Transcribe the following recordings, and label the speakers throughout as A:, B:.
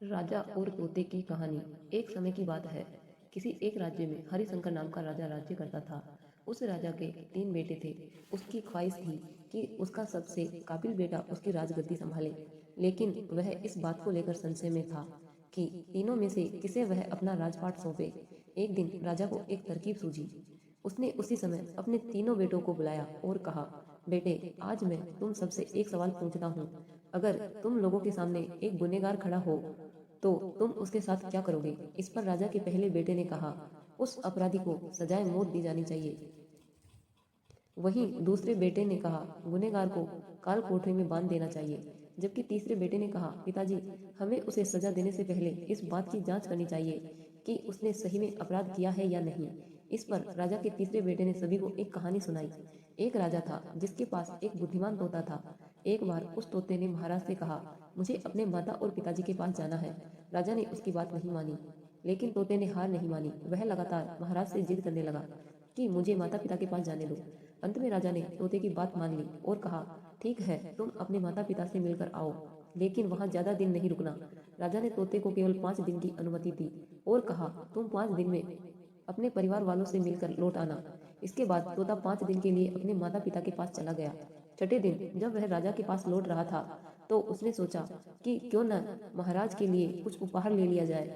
A: राजा और तोते की कहानी। एक समय की बात है। किसी एक राज्य में हरिशंकर नाम का राजा राज्य करता था। उस राजा के 3 बेटे थे। उसकी ख्वाहिश थी कि उसका सबसे काबिल बेटा उसकी राजगद्दी संभाले, लेकिन वह इस बात को लेकर संशय में था कि तीनों में से किसे वह अपना राजपाट सौंपे। एक दिन राजा को एक तरकीब सूझी। उसने उसी समय अपने तीनों बेटों को बुलाया और कहा, बेटे, आज मैं तुम सबसे एक सवाल पूछता हूँ। अगर तुम लोगों के सामने एक गुनहगार खड़ा हो तो तुम उसके साथ क्या करोगे? इस पर राजा के पहले बेटे ने कहा, उस अपराधी को सजाए मौत दी जानी चाहिए। वहीं दूसरे बेटे ने कहा, गुनहगार को काल कोठरी में बांध देना चाहिए। जबकि तीसरे बेटे ने कहा, पिताजी, हमें उसे सजा देने से पहले इस बात की जांच करनी चाहिए कि उसने सही में अपराध किया है या नहीं। इस पर राजा के तीसरे बेटे ने सभी को एक कहानी सुनाई। एक राजा था जिसके पास एक बुद्धिमान तोता था। एक बार उस तोते ने महाराज से कहा, मुझे अपने माता और पिताजी के पास जाना है। राजा ने उसकी बात नहीं मानी, लेकिन तोते ने हार नहीं मानी। वह लगातार महाराज से जिद करने लगा कि मुझे माता पिता के पास जाने दो। अंत में राजा ने तोते की बात मान ली और कहा, ठीक है, तुम अपने माता पिता से मिलकर आओ, लेकिन वहां ज्यादा दिन नहीं रुकना। राजा ने तोते को केवल 5 दिन की अनुमति दी और कहा, तुम 5 दिन में अपने परिवार वालों से मिलकर लौट आना। इसके बाद तोता 5 दिन के लिए अपने माता पिता के पास चला गया। छठे दिन जब वह राजा के पास लौट रहा था तो उसने सोचा कि क्यों न महाराज के लिए कुछ उपहार ले लिया जाए।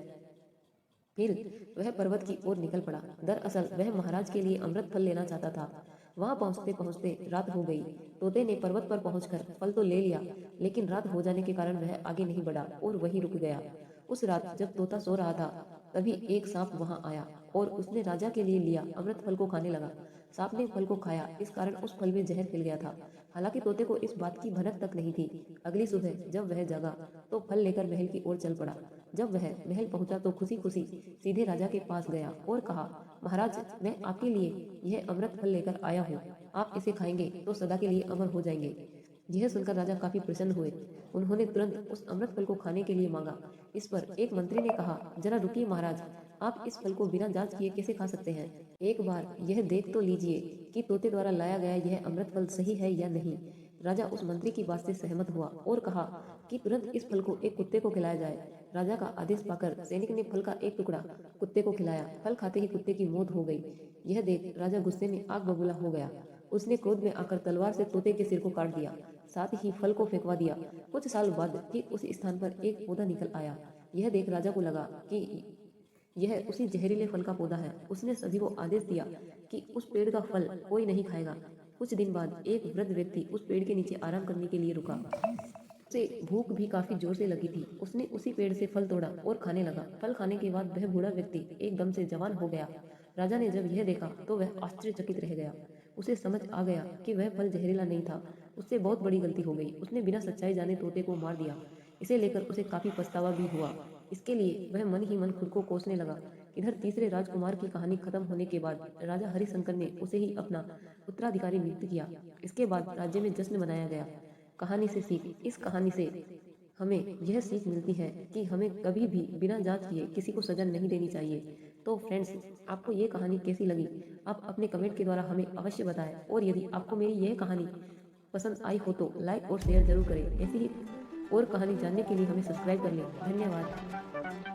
A: फिर वह पर्वत की ओर निकल पड़ा। दरअसल वह महाराज के लिए अमृत फल लेना चाहता था। वहां पहुंचते पहुंचते रात हो गई। तोते ने पर्वत पर पहुंचकर फल तो ले लिया, लेकिन रात हो जाने के कारण वह आगे नहीं बढ़ा और वहीं रुक गया। उस रात जब तोता सो रहा था, तभी एक सांप वहां आया और उसने राजा के लिए लिया अमृत फल को खाने लगा। सांप ने फल को खाया, इस कारण उस फल में जहर फैल गया था। हालांकि तोते को इस बात की भनक तक नहीं थी। अगली सुबह जब वह जागा तो फल लेकर महल की ओर चल पड़ा। जब वह महल पहुंचा तो खुशी खुशी सीधे राजा के पास गया और कहा, महाराज, मैं आपके लिए यह अमृत फल लेकर आया हूँ। आप इसे खाएंगे तो सदा के लिए अमर हो जाएंगे। यह सुनकर राजा काफी प्रसन्न हुए। उन्होंने तुरंत उस अमृत फल को खाने के लिए मांगा। इस पर एक मंत्री ने कहा, जरा रुकिए महाराज, आप इस फल को बिना जांच किए कैसे खा सकते हैं? एक बार यह देख तो लीजिए कि तोते द्वारा लाया गया यह अमृत फल सही है या नहीं। राजा उस मंत्री की बात से सहमत हुआ और कहा कि तुरंत इस फल को एक कुत्ते को खिलाया जाए। राजा का आदेश पाकर सैनिक ने फल का एक टुकड़ा कुत्ते को खिलाया। फल खाते ही कुत्ते की मौत हो गई। यह देख राजा गुस्से में आग बबूला हो गया। उसने क्रोध में आकर तलवार से तोते के सिर को काट दिया, साथ ही फल को फेंकवा दिया। कुछ साल बाद ठीक उस स्थान पर एक पौधा निकल आया। यह देख राजा को लगा कि यह उसी जहरीले फल का पौधा है। उसने सभी को आदेश दिया कि उस पेड़ का फल कोई नहीं खाएगा। कुछ दिन बाद एक वृद्ध व्यक्ति उस पेड़ के नीचे आराम करने के लिए रुका। उसे भूख भी काफी जोर से लगी थी। उसने उसी पेड़ से फल तोड़ा और खाने लगा। फल खाने के बाद वह बूढ़ा व्यक्ति एकदम से जवान हो गया। राजा ने जब यह देखा तो वह आश्चर्यचकित रह गया। उसे समझ आ गया कि वह फल जहरीला नहीं था। उससे बहुत बड़ी गलती हो गई। उसने बिना सच्चाई जाने तोते को मार दिया। इसे लेकर उसे काफी पछतावा भी हुआ। इसके लिए वह मन ही मन खुद को कोसने लगा। इधर तीसरे राजकुमार की कहानी खत्म होने के बाद राजा हरिशंकर ने उसे ही अपना उत्तराधिकारी नियुक्त किया। इसके बाद राज्य में जश्न मनाया गया। कहानी से सीख। इस कहानी से हमें यह सीख मिलती है कि हमें कभी भी बिना जांच किए किसी को सजा नहीं देनी चाहिए। तो फ्रेंड्स, आपको ये कहानी कैसी लगी? आप अपने कमेंट के द्वारा हमें अवश्य बताएं। और यदि आपको मेरी यह कहानी पसंद आई हो तो लाइक और शेयर जरूर करें। ऐसी ही और कहानी जानने के लिए हमें सब्सक्राइब कर लें। धन्यवाद।